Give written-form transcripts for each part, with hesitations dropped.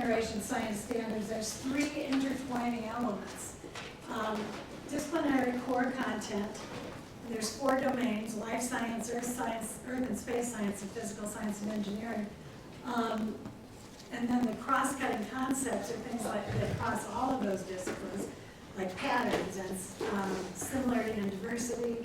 generation science standards, there's 3 intertwining elements. Disciplinary core content, there's 4 domains: life science, earth and space science, and physical science and engineering. And then the cross-cutting concepts are things like that cross all of those disciplines, like patterns and similarity and diversity,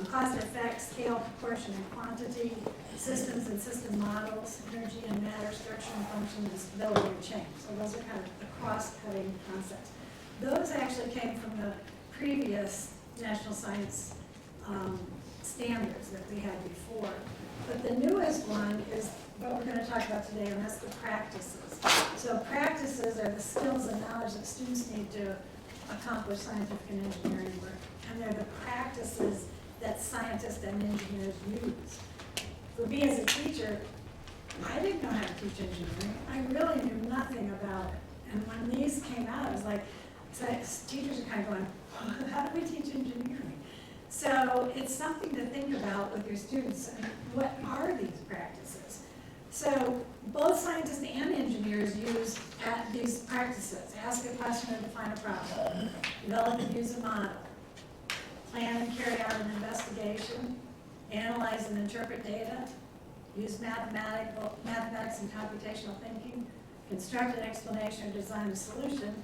cause and effect, scale, proportion, and quantity, systems and system models, energy and matter, structure and function, and stability and change. So those are kind of the cross-cutting concepts. Those actually came from the previous national science standards that we had before. But the newest one is what we're going to talk about today, and that's the practices. So practices are the skills and knowledge that students need to accomplish scientific and engineering work. And they're the practices that scientists and engineers use. For me as a teacher, I didn't know how to teach engineering. I really knew nothing about it. And when these came out, I was like, so teachers are kind of going, how do we teach engineering? So it's something to think about with your students. And what are these practices? So both scientists and engineers use these practices. Ask a question or define a problem. Develop and use a model. Plan and carry out an investigation. Analyze and interpret data. Use mathematics and computational thinking. Construct an explanation or design a solution.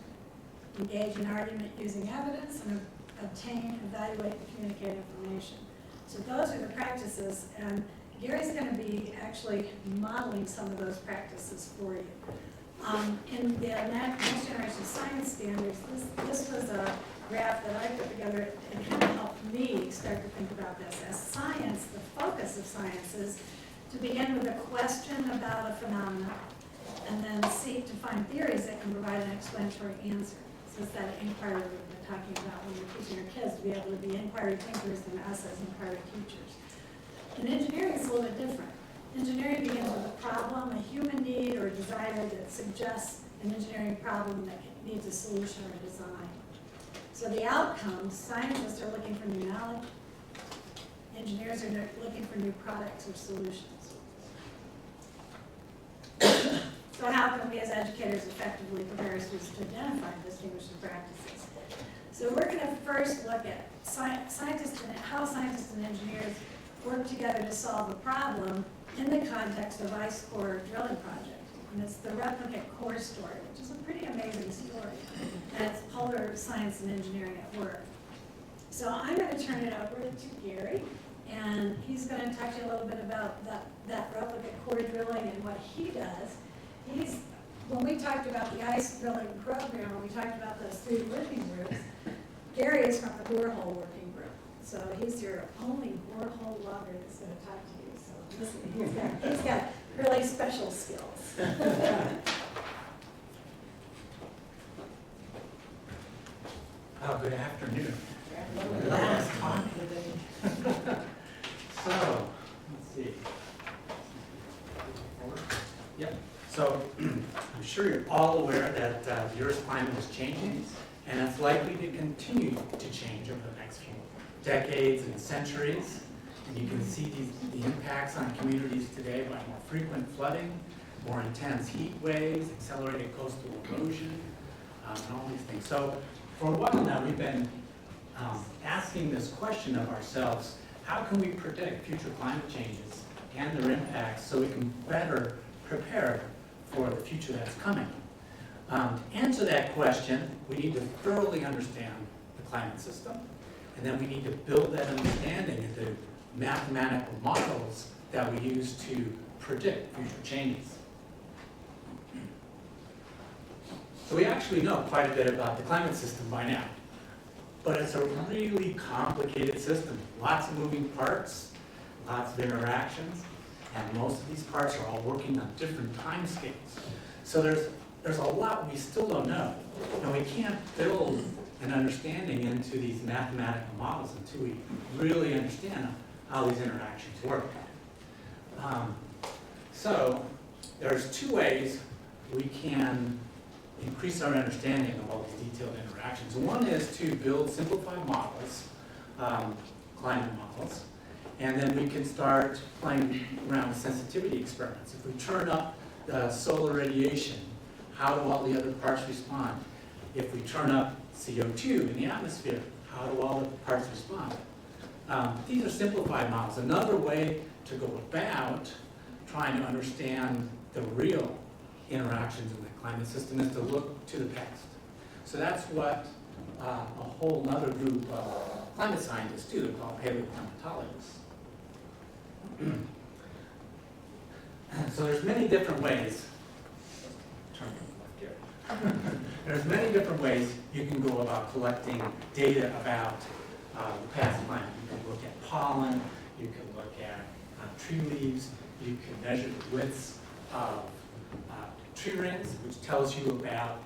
Engage in argument using evidence, and obtain, evaluate, and communicate information. So those are the practices, and Gary's going to be actually modeling some of those practices for you. In the Next Generation Science Standards, this was a graph that I put together and kind of helped me start to think about this. As science, the focus of science is to begin with a question about a phenomenon, and then seek to find theories that can provide an explanatory answer. So it's that inquiry we've been talking about when we're teaching our kids to be able to be inquiry thinkers and us as inquiry teachers. And engineering is a little bit different. Engineering begins with a problem, a human need or desire that suggests an engineering problem that needs a solution or a design. So the outcomes, scientists are looking for new knowledge. Engineers are looking for new products or solutions. So how can we as educators effectively prepare students to identify and distinguish the practices? So we're going to first look at scientists and how scientists and engineers work together to solve a problem in the context of USIceDrilling project. And it's the replicate core story, which is a pretty amazing story. And it's polar science and engineering at work. So I'm going to turn it over to Gary, and he's going to talk to you a little bit about that replicate core drilling and what he does. When we talked about the USIceDrilling program, when we talked about those 3 working groups, Gary is from the borehole working group. So he's your only borehole lover that's going to talk to you. So listen, he's got really special skills. Good afternoon. Last talk today. So, let's see. Yep. So, I'm sure you're all aware that the Earth's climate is changing, and it's likely to continue to change over the next few decades and centuries. And you can see the impacts on communities today by more frequent flooding, more intense heat waves, accelerated coastal erosion, and all these things. So, for a while now, we've been asking this question of ourselves: how can we predict future climate changes and their impacts so we can better prepare for the future that's coming? To answer that question, we need to thoroughly understand the climate system, and then we need to build that understanding into mathematical models that we use to predict future changes. So we actually know quite a bit about the climate system by now, but it's a really complicated system. Lots of moving parts, lots of interactions, and most of these parts are all working on different time scales. So there's a lot we still don't know, and we can't build an understanding into these mathematical models until we really understand how these interactions work. So there's 2 ways we can increase our understanding of all these detailed interactions. One is to build simplified models, climate models, and then we can start playing around with sensitivity experiments. If we turn up the solar radiation how do all the other parts respond? If we turn up CO2 in the atmosphere, how do all the parts respond? These are simplified models. Another way to go about trying to understand the real interactions in the climate system is to look to the past. So that's what a whole other group of climate scientists do. They're called paleoclimatologists. So there's many different ways. Turn to the left here. There's many different ways you can go about collecting data about the past climate. You can look at pollen, you can look at tree leaves, you can measure the widths of tree rings, which tells you about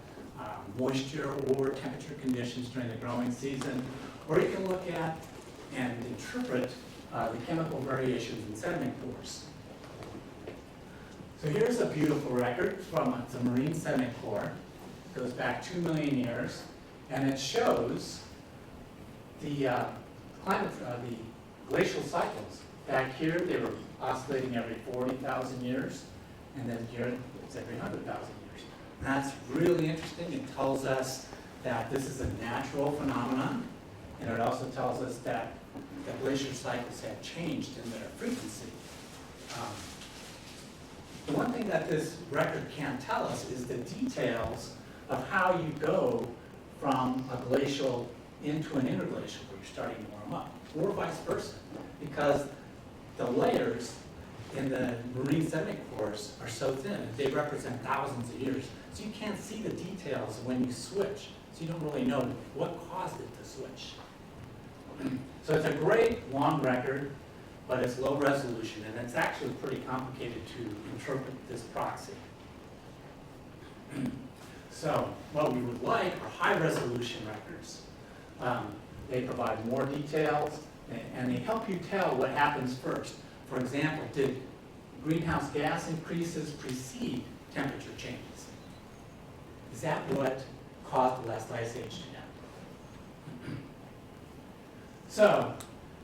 moisture or temperature conditions during the growing season, or you can look at and interpret the chemical variations in sediment cores. So here's a beautiful record from the marine sediment core. It goes back 2 million years, and it shows the the glacial cycles. Back here, they were oscillating every 40,000 years, and then here it's every 100,000 years. And that's really interesting. It tells us that this is a natural phenomenon, and it also tells us that the glacier cycles have changed in their frequency. The one thing that this record can't tell us is the details of how you go from a glacial into an interglacial where you're starting to warm up, or vice versa, because the layers in the marine sediment cores are so thin, they represent thousands of years, so you can't see the details when you switch, so you don't really know what caused it to switch. So it's a great long record, but it's low resolution, and it's actually pretty complicated to interpret this proxy. So what we would like are high resolution records. They provide more details, and they help you tell what happens first. For example, did greenhouse gas increases precede temperature changes? Is that what caused the last ice age to end? So,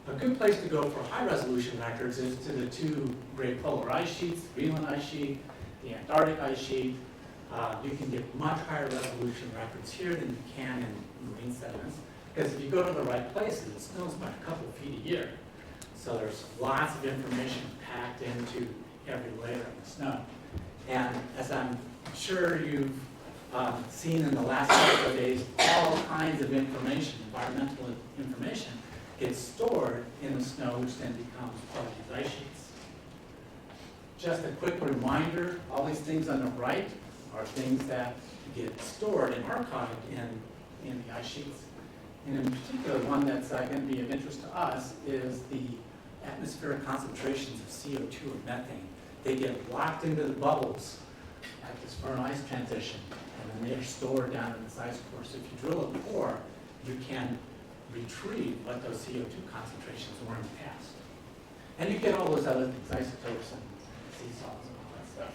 a good place to go for high resolution records is to the two great polar ice sheets, the Greenland ice sheet, the Antarctic ice sheet. You can get much higher resolution records here than you can in marine sediments, because if you go to the right places, it snows by a couple of feet a year. So there's lots of information packed into every layer of the snow. And as I'm sure you've seen in the last couple of days, all kinds of information, environmental information, gets stored in the snow, which then becomes part of these ice sheets. Just a quick reminder, all these things on the right are things that get stored and archived in the ice sheets. And in particular, one that's going to be of interest to us is the atmospheric concentrations of CO2 and methane. They get locked into the bubbles at this burn ice transition, and then they're stored down in this ice core. So if you drill a core, you can retrieve what those CO2 concentrations were in the past. And you get all those other things, isotopes and sea salts and all that stuff.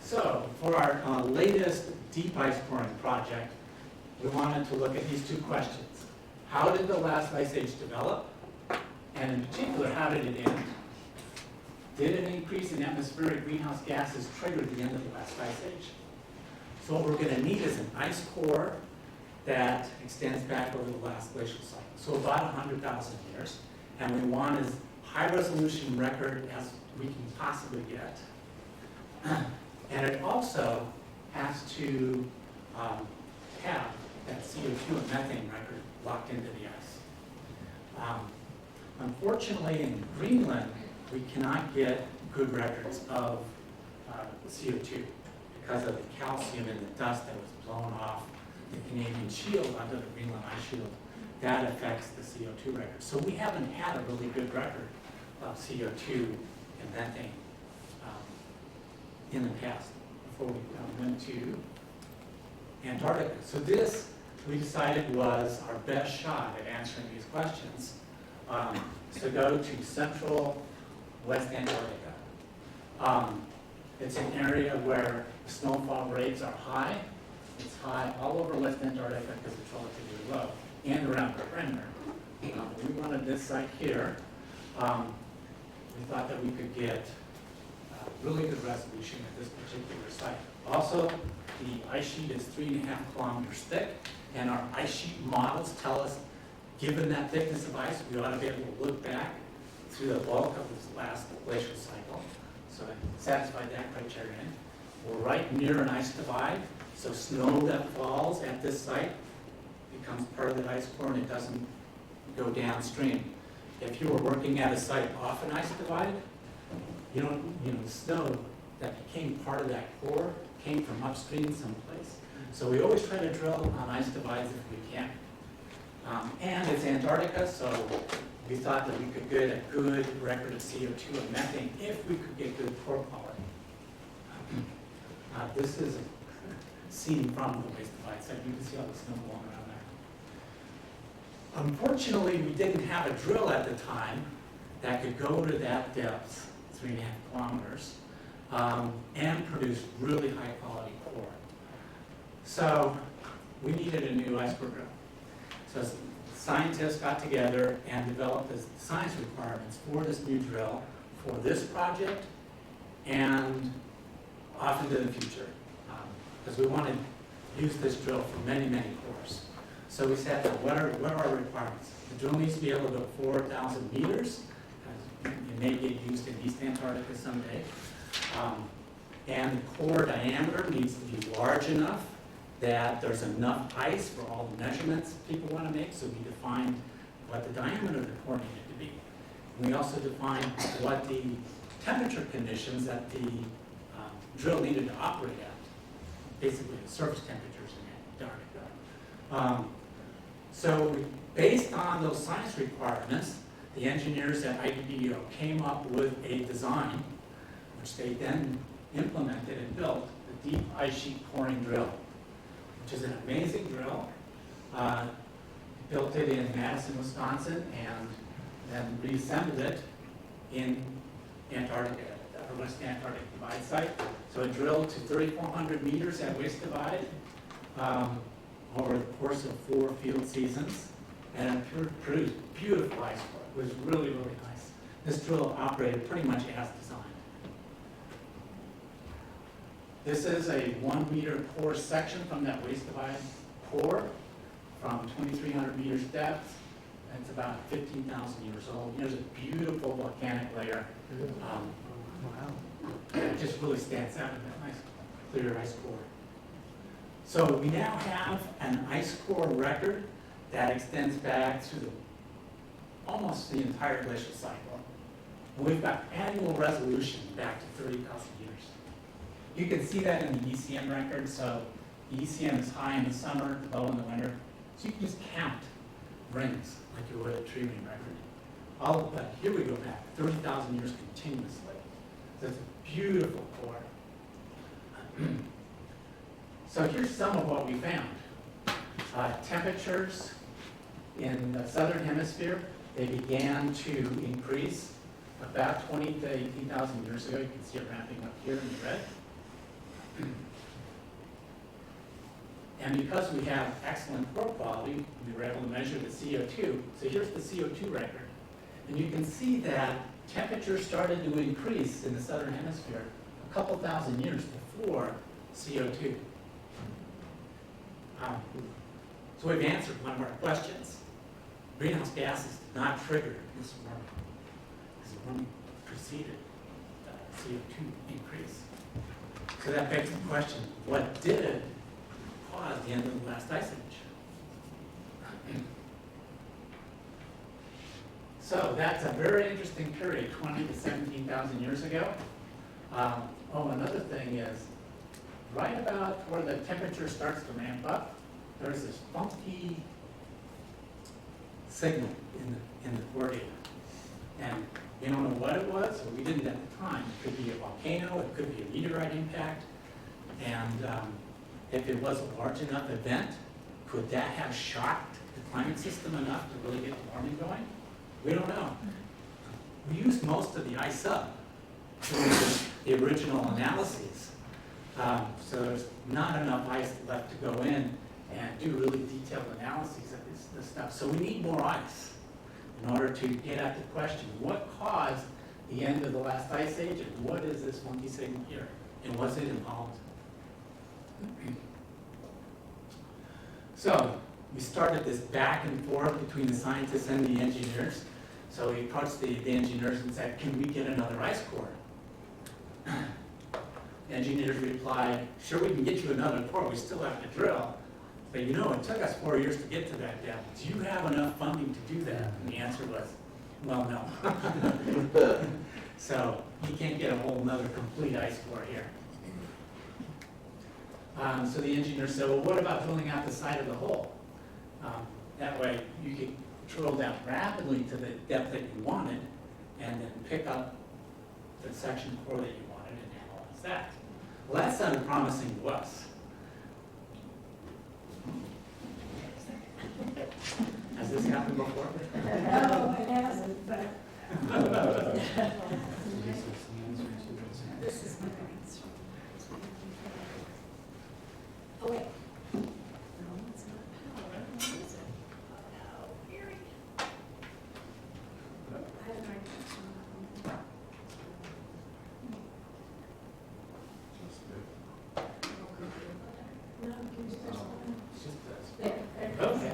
So for our latest deep ice coring project, we wanted to look at these two questions. How did the last ice age develop? And in particular, how did it end? Did an increase in atmospheric greenhouse gases trigger the end of the last ice age? So what we're going to need is an ice core that extends back over the last glacial cycle, so about 100,000 years. And we want as high resolution record as we can possibly get. And it also has to have that CO2 and methane record locked into the ice. Unfortunately, in Greenland, we cannot get good records of CO2 because of the calcium in the dust that was blown off the Canadian shield under the Greenland ice shield. That affects the CO2 record. So we haven't had a really good record of CO2 and methane in the past before we went to Antarctica. So this, we decided, was our best shot at answering these questions. To go to central West Antarctica. It's an area where the snowfall rates are high. It's high all over West Antarctica because it's relatively low, and around the perimeter. We wanted this site here. We thought that we could get really good resolution at this particular site. Also, the ice sheet is 3.5 kilometers thick, and our ice sheet models tell us, given that thickness of ice, we ought to be able to look back through the bulk of this last glacial cycle. So it satisfied that criterion. We're right near an ice divide, so snow that falls at this site becomes part of the ice core and it doesn't go downstream. If you were working at a site off an ice divide, the snow that became part of that core came from upstream someplace. So we always try to drill on ice divides if we can. And it's Antarctica, so we thought that we could get a good record of CO2 and methane if we could get good core quality. This is seen from the waste divide site. You can see all the snow blowing around there. Unfortunately, we didn't have a drill at the time that could go to that depth, 3.5 kilometers, and produce really high quality core. So we needed a new ice core drill. So scientists got together and developed the science requirements for this new drill for this project and off into the future, because we want to use this drill for many, many cores. So we said, what are our requirements? The drill needs to be able to go 4,000 meters, because it may get used in East Antarctica someday. And the core diameter needs to be large enough that there's enough ice for all the measurements people want to make, so we defined what the diameter of the core needed to be. And we also defined what the temperature conditions that the drill needed to operate at, basically the surface temperatures in Antarctica. So based on those science requirements, the engineers at IDDO came up with a design, which they then implemented and built, the deep ice sheet coring drill, which is an amazing drill. Built it in Madison, Wisconsin, and then reassembled it in Antarctica, at the West Antarctic Divide site. So it drilled to 3,400 meters at Waste Divide over the course of 4 field seasons, and it produced beautiful ice core. It was really, really nice. This drill operated pretty much as designed. This is a 1 meter core section from that Waste Divide core from 2,300 meters depth. It's about 15,000 years old. Here's a beautiful volcanic layer. It just really stands out in that nice clear ice core. So we now have an ice core record that extends back to almost the entire glacial cycle. And we've got annual resolution back to 30,000 years. You can see that in the ECM record. So the ECM is high in the summer, low in the winter. So you can just count rings like you would a tree ring record. But here we go back 30,000 years continuously. So it's a beautiful core. So here's some of what we found. Temperatures in the southern hemisphere, they began to increase about 20 to 18,000 years ago. You can see it ramping up here in the red. And because we have excellent core quality, we were able to measure the CO2. So here's the CO2 record. And you can see that temperatures started to increase in the southern hemisphere a couple thousand years before CO2. So we've answered one of our questions. Greenhouse gases did not trigger this warming. This warming preceded the CO2 increase. So that begs the question, what did cause the end of the last ice age? So that's a very interesting period, 20 to 17,000 years ago. Another thing is, right about where the temperature starts to ramp up, there's this funky signal in the core data. And we don't know what it was, or we didn't at the time. It could be a volcano, it could be a meteorite impact. And if it was a large enough event, could that have shocked the climate system enough to really get the warming going? We don't know. We used most of the ice up during the original analyses. So there's not enough ice left to go in and do really detailed analyses of this stuff. So we need more ice in order to get at the question, what caused the end of the last ice age, and what is this funky signal here? And was it involved So we started this back and forth between the scientists and the engineers. So we approached the engineers and said, can we get another ice core? The engineers replied, sure, we can get you another core, we still have to drill. But you know, it took us 4 years to get to that depth. Do you have enough funding to do that? And the answer was, well, no. So you can't get a whole nother complete ice core here. So the engineer said, well, what about drilling out the side of the hole? That way you could drill down rapidly to the depth that you wanted and then pick up the section core that you wanted and analyze that. Well, that sounded promising to us. Has this happened before? No, it hasn't, but this is my concern. Oh, wait. No, it's not power. What is it? Oh, Gary. I have my concern on that one. No, can you press one? It's just this. There. Okay.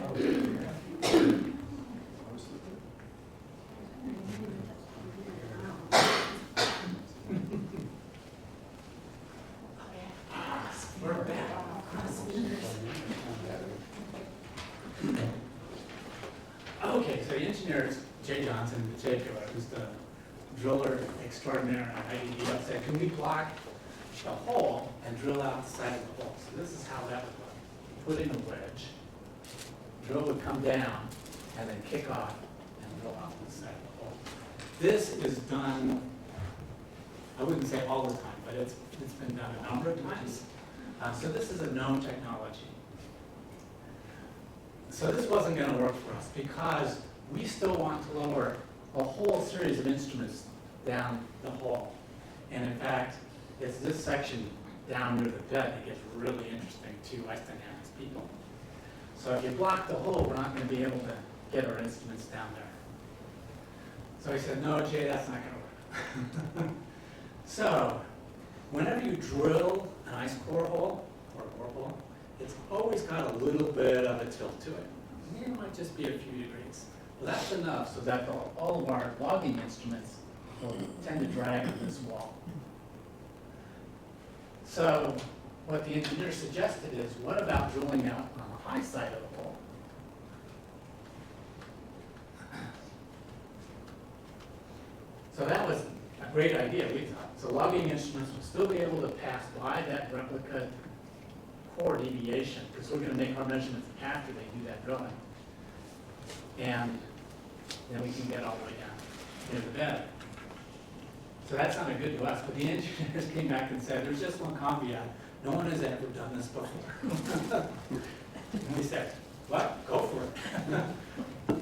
We're back. Okay, so the engineers, Jay Johnson, who's the driller extraordinaire on IDDF, said, can we block the hole and drill out the side of the hole? So this is how that would look. Put in a wedge, drill would come down, and then kick off and drill out the side of the hole. This is done, I wouldn't say all the time, but it's been done a number of times. So this is a known technology. So this wasn't going to work for us because we still want to lower a whole series of instruments down the hole. And in fact, it's this section down near the bed that gets really interesting to ice dynamics people. So if you block the hole, we're not going to be able to get our instruments down there. So I said, no, Jay, that's not going to work. So whenever you drill an ice core hole or a borehole, it's always got a little bit of a tilt to it. It might just be a few degrees. Well, that's enough so that all of our logging instruments will tend to drag on this wall. So what the engineer suggested is, what about drilling out on the high side of the hole? So that was a great idea, we thought. So logging instruments will still be able to pass by that replicate core deviation, because we're going to make our measurements after they do that drilling. And then we can get all the way down near the bed. So that sounded good to us, but the engineers came back and said, there's just one caveat. No one has ever done this before. And we said, what? Go for it.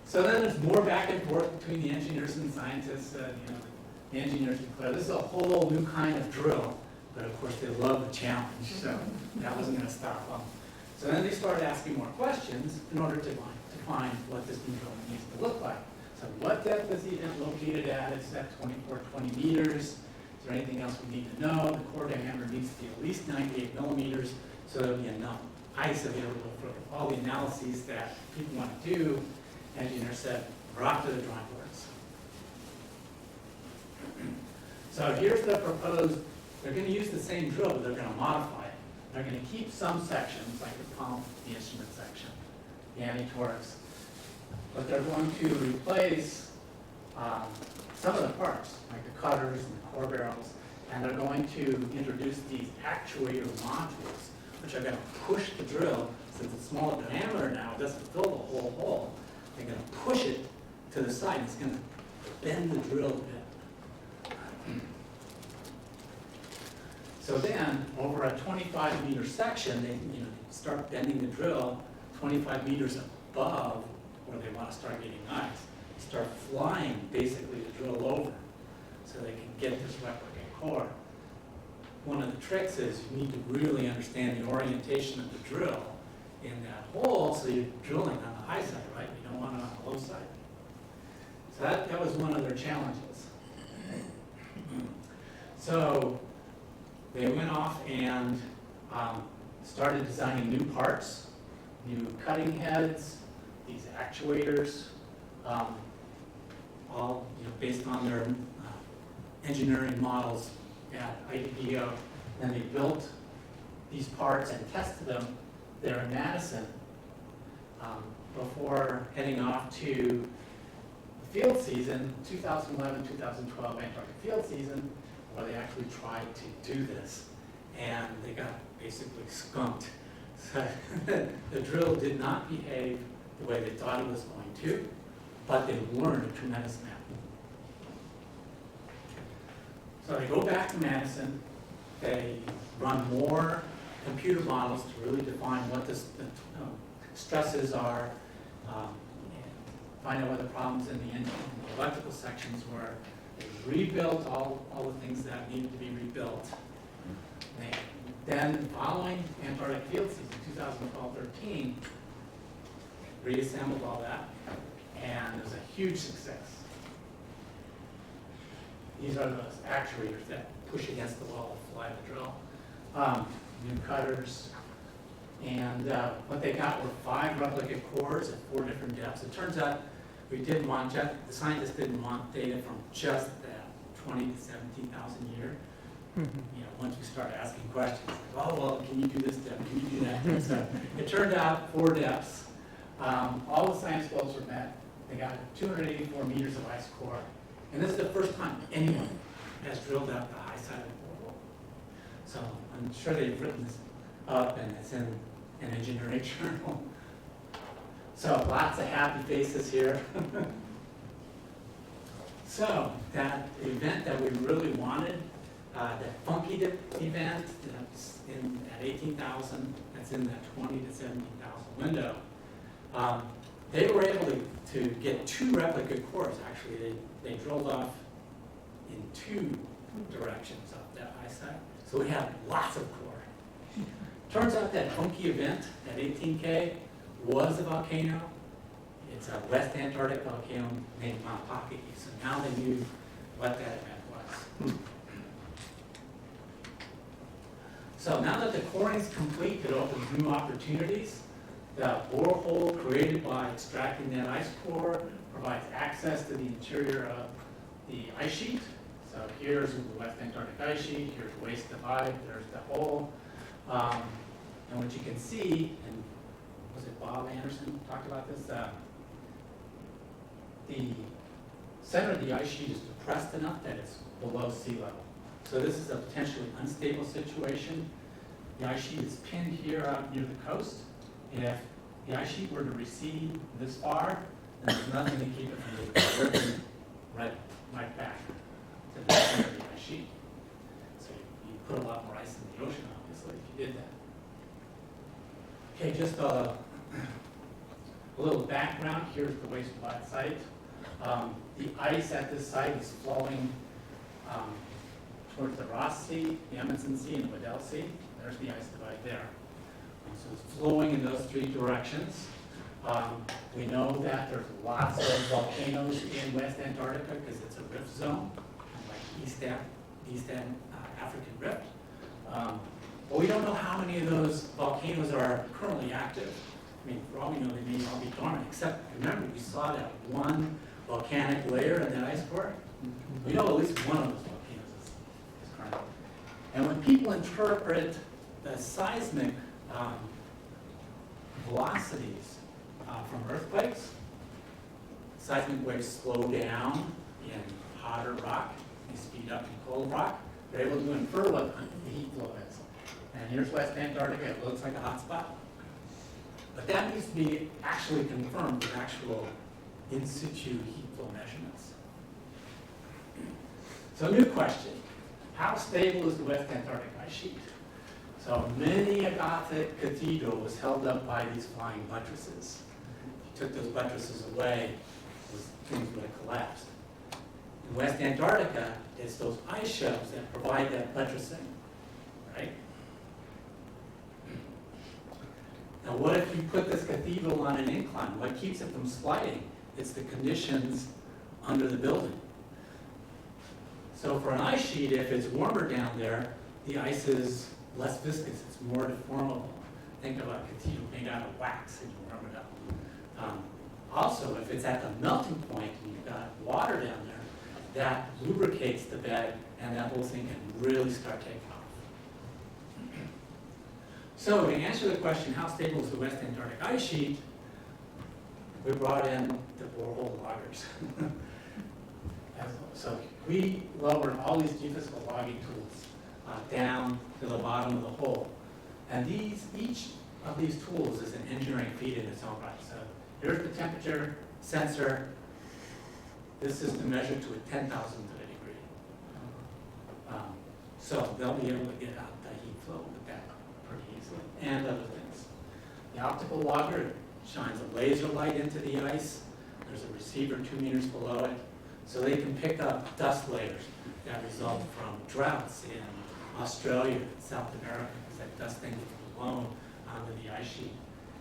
So then there's more back and forth between the engineers and scientists. The engineers declare this is a whole new kind of drill, but of course they love the challenge, so that wasn't going to stop them. So then they started asking more questions in order to find what this new drill needs to look like. So what depth is the event located at? It's at 2420 meters. Is there anything else we need to know? The core diameter needs to be at least 98 millimeters, so there'll be enough ice available for all the analyses that people want to do. Engineer said, we're off to the drawing boards. So here's the proposed, they're going to use the same drill, but they're going to modify it. They're going to keep some sections, like the pump, the instrument section, the anti-torques, but they're going to replace some of the parts, like the cutters and the core barrels, and they're going to introduce these actuator modules, which are going to push the drill, since it's smaller diameter now, it doesn't fill the whole hole. They're going to push it to the side. It's going to bend the drill a bit. So then, over a 25-meter section, they start bending the drill 25 meters above where they want to start getting ice. Start flying, basically, the drill over so they can get this replicate core. One of the tricks is you need to really understand the orientation of the drill in that hole, so you're drilling on the high side, right? You don't want it on the low side. So that was one of their challenges. So they went off and started designing new parts, new cutting heads, these actuators, all based on their engineering models at IDDO. Then they built these parts and tested them there in Madison before heading off to the field season, 2011, 2012 Antarctic field season, where they actually tried to do this. And they got basically skunked. So the drill did not behave the way they thought it was going to, but they learned a tremendous amount. So they go back to Madison, they run more computer models to really define what the stresses are, and find out what the problems in the electrical sections were. They rebuilt all the things that needed to be rebuilt. Then following Antarctic field season, 2012-13, reassembled all that, and it was a huge success. These are those actuators that push against the wall to fly the drill. New cutters, and what they got were 5 replicate cores at 4 different depths. It turns out we didn't want, the scientists didn't want data from just that 20 to 17,000 year. Once we started asking questions, like, oh, well, can you do this depth? Can you do that depth? So it turned out 4 depths. All the science goals were met. They got 284 meters of ice core. And this is the first time anyone has drilled out the high side of the world. So I'm sure they've written this up and it's in an engineering journal. So lots of happy faces here. So that event that we really wanted, that funky dip event that's at 18,000, that's in that 20 to 17,000 window, they were able to get 2 replicate cores. Actually, they drilled off in 2 directions up that high side. So we have lots of core. Turns out that funky event at 18K was a volcano. It's a West Antarctic volcano named Mount Pocket. So now they knew what that event was. So now that the coring is complete, it opens new opportunities. The borehole created by extracting that ice core provides access to the interior of the ice sheet. So here's the West Antarctic ice sheet, here's waste divide, there's the hole. And what you can see, and was it Bob Anderson talked about this? The center of the ice sheet is depressed enough that it's below sea level. So this is a potentially unstable situation. The ice sheet is pinned here out near the coast. If the ice sheet were to recede this far, then there's nothing to keep it from ripping right back to the center of the ice sheet. So you put a lot more ice in the ocean, obviously, if you did that. Okay, just a little background. Here's the waste divide site. The ice at this site is flowing towards the Ross Sea, the Amundsen Sea, and the Weddell Sea. There's the ice divide there. So it's flowing in those 3 directions. We know that there's lots of volcanoes in West Antarctica because it's a rift zone, like East African Rift. But we don't know how many of those volcanoes are currently active. I mean, for all we know, they may all be dormant, except remember, we saw that one volcanic layer in that ice core. We know at least one of those volcanoes is current. And when people interpret the seismic velocities from earthquakes, seismic waves slow down in hotter rock, they speed up in cold rock. They're able to infer what the heat flow is. And here's West Antarctica, it looks like a hot spot. But that needs to be actually confirmed with actual in situ heat flow measurements. So new question, how stable is the West Antarctic ice sheet? So many a Gothic cathedral was held up by these flying buttresses. If you took those buttresses away, things would have collapsed. In West Antarctica, it's those ice shelves that provide that buttressing, right? Now what if you put this cathedral on an incline? What keeps it from sliding? It's the conditions under the building. So for an ice sheet, if it's warmer down there, the ice is less viscous, it's more deformable. Think of a cathedral made out of wax and you warm it up. Also, if it's at the melting point and you've got water down there, that lubricates the bed and that whole thing can really start taking off. So to answer the question, how stable is the West Antarctic ice sheet, we brought in the borehole loggers. So we lowered all these geophysical logging tools down to the bottom of the hole. And each of these tools is an engineering feat in its own right. So here's the temperature sensor. This system measured to a 10,000th of a degree. So they'll be able to get out the heat flow with that pretty easily, and other things. The optical logger shines a laser light into the ice. There's a receiver 2 meters below it. So they can pick up dust layers that result from droughts in Australia and South America, because that dust thing is blown onto the ice sheet.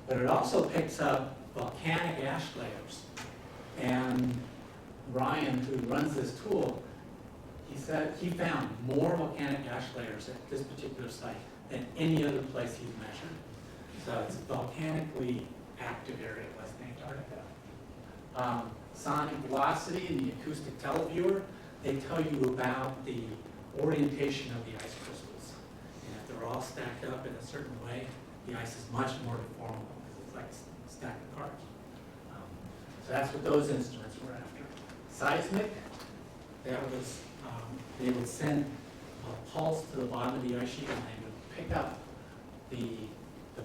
But it also picks up volcanic ash layers. And Ryan, who runs this tool, he said he found more volcanic ash layers at this particular site than any other place he's measured. So it's a volcanically active area of West Antarctica. Sonic velocity and the acoustic televiewer, they tell you about the orientation of the ice crystals. And if they're all stacked up in a certain way, the ice is much more deformable because it's like a stack of cards. So that's what those instruments were after. Seismic, that was, they would send a pulse to the bottom of the ice sheet and they would pick up the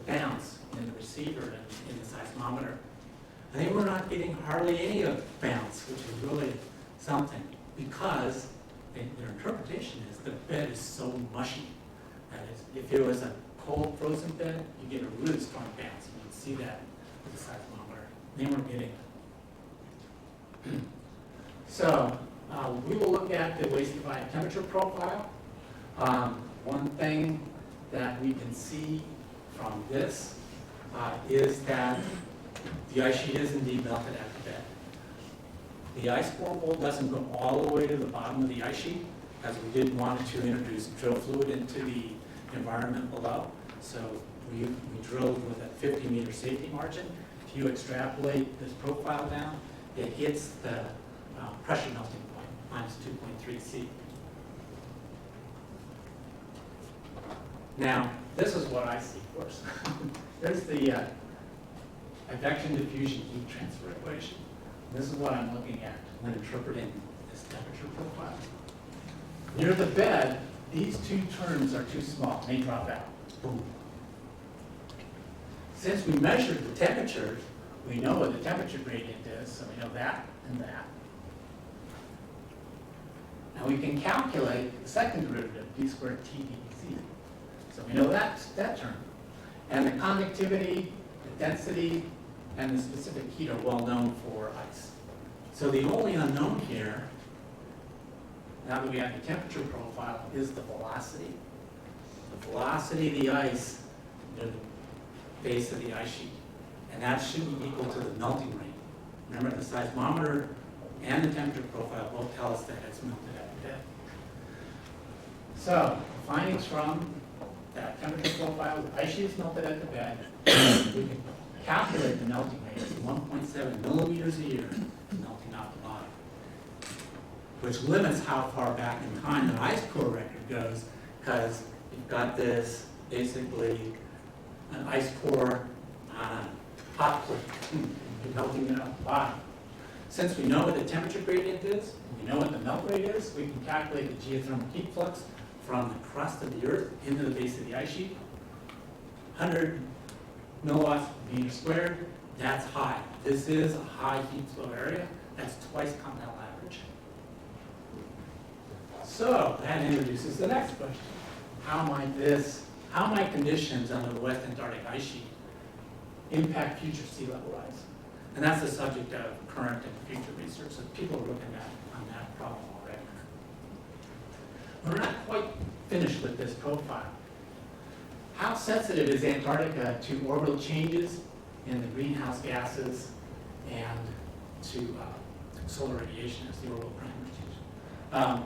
bounce in the receiver and in the seismometer. And they were not getting hardly any of the bounce, which is really something, because their interpretation is the bed is so mushy. That is, if it was a cold, frozen bed, you get a really strong bounce. You can see that with the seismometer. They weren't getting it. So we will look at the waste divided temperature profile. One thing that we can see from this is that the ice sheet is indeed melted at the bed. The ice borehole doesn't go all the way to the bottom of the ice sheet, as we didn't want to introduce drill fluid into the environment below. So we drilled with a 50-meter safety margin. If you extrapolate this profile down, it hits the pressure melting point, minus 2.3 C. Now, this is what I see, of course. There's the advection diffusion heat transfer equation. This is what I'm looking at when interpreting this temperature profile. Near the bed, these two terms are too small. They drop out. Boom. Since we measured the temperatures, we know what the temperature gradient is, so we know that and that. Now we can calculate the second derivative, d squared T dc. So we know that term. And the conductivity, the density, and the specific heat are well known for ice. So the only unknown here, now that we have the temperature profile, is the velocity. The velocity of the ice near the base of the ice sheet. And that should be equal to the melting rate. Remember, the seismometer and the temperature profile both tell us that it's melted at the bed. So, the findings from that temperature profile, the ice sheet is melted at the bed. We can calculate the melting rate as 1.7 millimeters a year melting off the bottom, which limits how far back in time the ice core record goes, because you've got this basically an ice core on a hot plate melting it off the bottom. Since we know what the temperature gradient is, and we know what the melt rate is, we can calculate the geothermal heat flux from the crust of the earth into the base of the ice sheet. 100 milliwatts per meter squared, that's high. This is a high heat flow area. That's twice continental average. So that introduces the next question. How might conditions under the West Antarctic ice sheet impact future sea level rise? And that's the subject of current and future research. So people are looking at on that problem already. We're not quite finished with this profile. How sensitive is Antarctica to orbital changes in the greenhouse gases and to solar radiation as the orbital parameters change?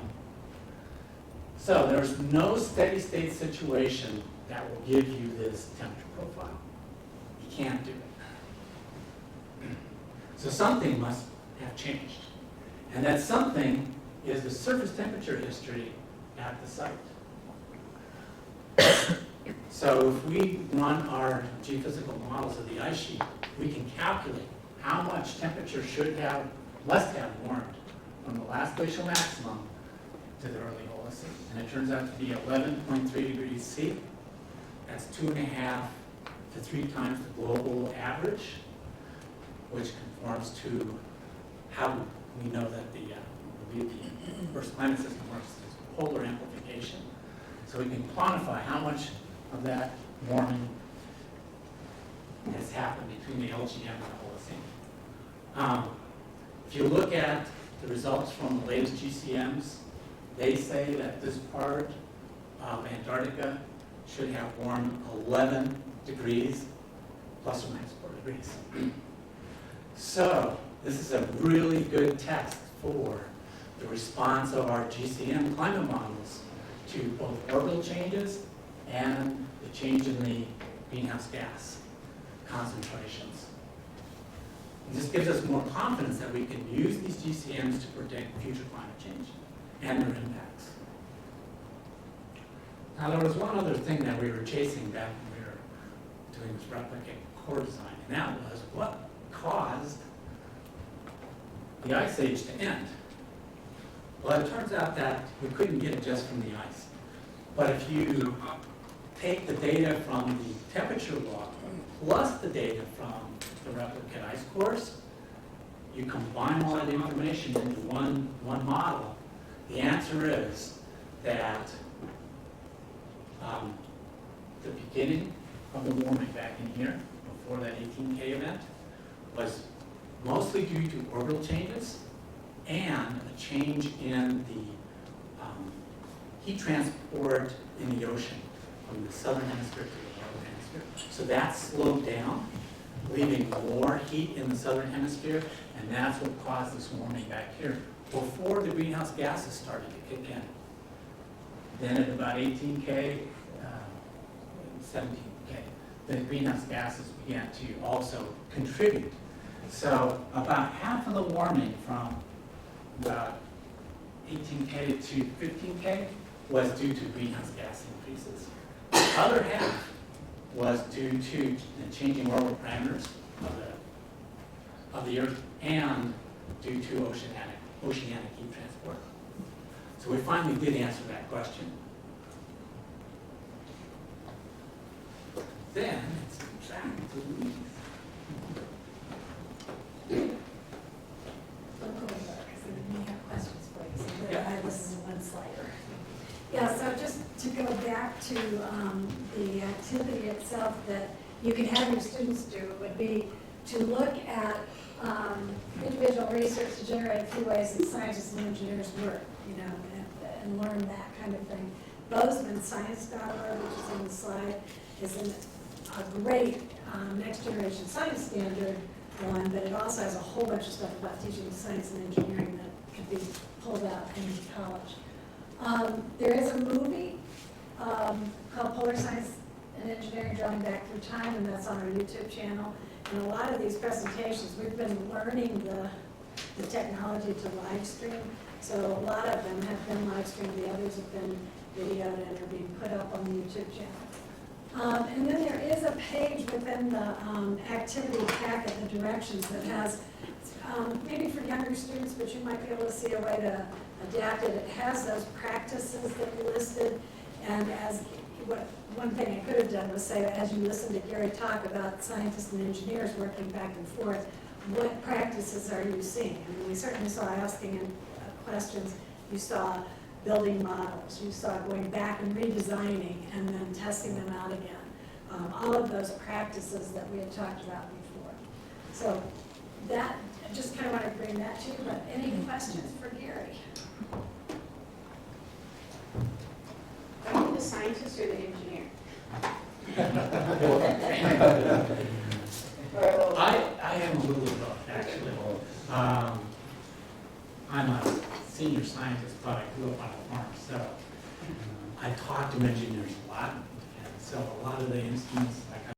So there's no steady state situation that will give you this temperature profile. You can't do it. So something must have changed. And that something is the surface temperature history at the site. So if we run our geophysical models of the ice sheet, we can calculate how much temperature must have warmed from the last glacial maximum to the early Holocene. And it turns out to be 11.3 degrees C. That's 2.5 to 3 times the global average, which conforms to how we know that the Earth's climate system works is polar amplification. So we can quantify how much of that warming has happened between the LGM and the Holocene. If you look at the results from the latest GCMs, they say that this part of Antarctica should have warmed 11 degrees, plus or minus 4 degrees. So this is a really good test for the response of our GCM climate models to both orbital changes and the change in the greenhouse gas concentrations. This gives us more confidence that we can use these GCMs to predict future climate change and their impacts. Now, there was one other thing that we were chasing back when we were doing this replicate core design, and that was what caused the ice age to end. Well, it turns out that we couldn't get it just from the ice. But if you take the data from the temperature log plus the data from the replicate ice cores, you combine all that information into one model, the answer is that the beginning of the warming back in here, before that 18K event, was mostly due to orbital changes and a change in the heat transport in the ocean from the southern hemisphere to the northern hemisphere. So that slowed down, leaving more heat in the southern hemisphere, and that's what caused this warming back here before the greenhouse gases started to kick in. Then at about 18K, 17K, the greenhouse gases began to also contribute. So about half of the warming from about 18K to 15K was due to greenhouse gas increases. The other half was due to the changing orbital parameters of the Earth and due to oceanic heat transport. So we finally did answer that question. Then it's back to Louise. I listened to one slider. Yeah, so just to go back to the activity itself that you can have your students do would be to look at individual research to generate a few ways that scientists and engineers work, and learn that kind of thing. BozemanScience.org, which is on the slide, is a great next generation science standard one, but it also has a whole bunch of stuff about teaching science and engineering that could be pulled out into college. There is a movie called Polar Science and Engineering Drilling Back Through Time, and that's on our YouTube channel. And a lot of these presentations, we've been learning the technology to live stream. So a lot of them have been live streamed, the others have been videoed and are being put up on the YouTube channel. And then there is a page within the activity packet, the directions, that has, maybe for younger students, but you might be able to see a way to adapt it. It has those practices that you listed, and one thing I could have done was say, as you listen to Gary talk about scientists and engineers working back and forth, what practices are you seeing? I mean, we certainly saw asking questions, you saw building models, you saw going back and redesigning and then testing them out again. All of those practices that we had talked about before. So that, I just kind of want to bring that to you, but any questions for Gary? Are you the scientist or the engineer? I am a little of both, actually. I'm a senior scientist, but I grew up on a farm, so talk to engineers a lot, and so a lot of the instruments, like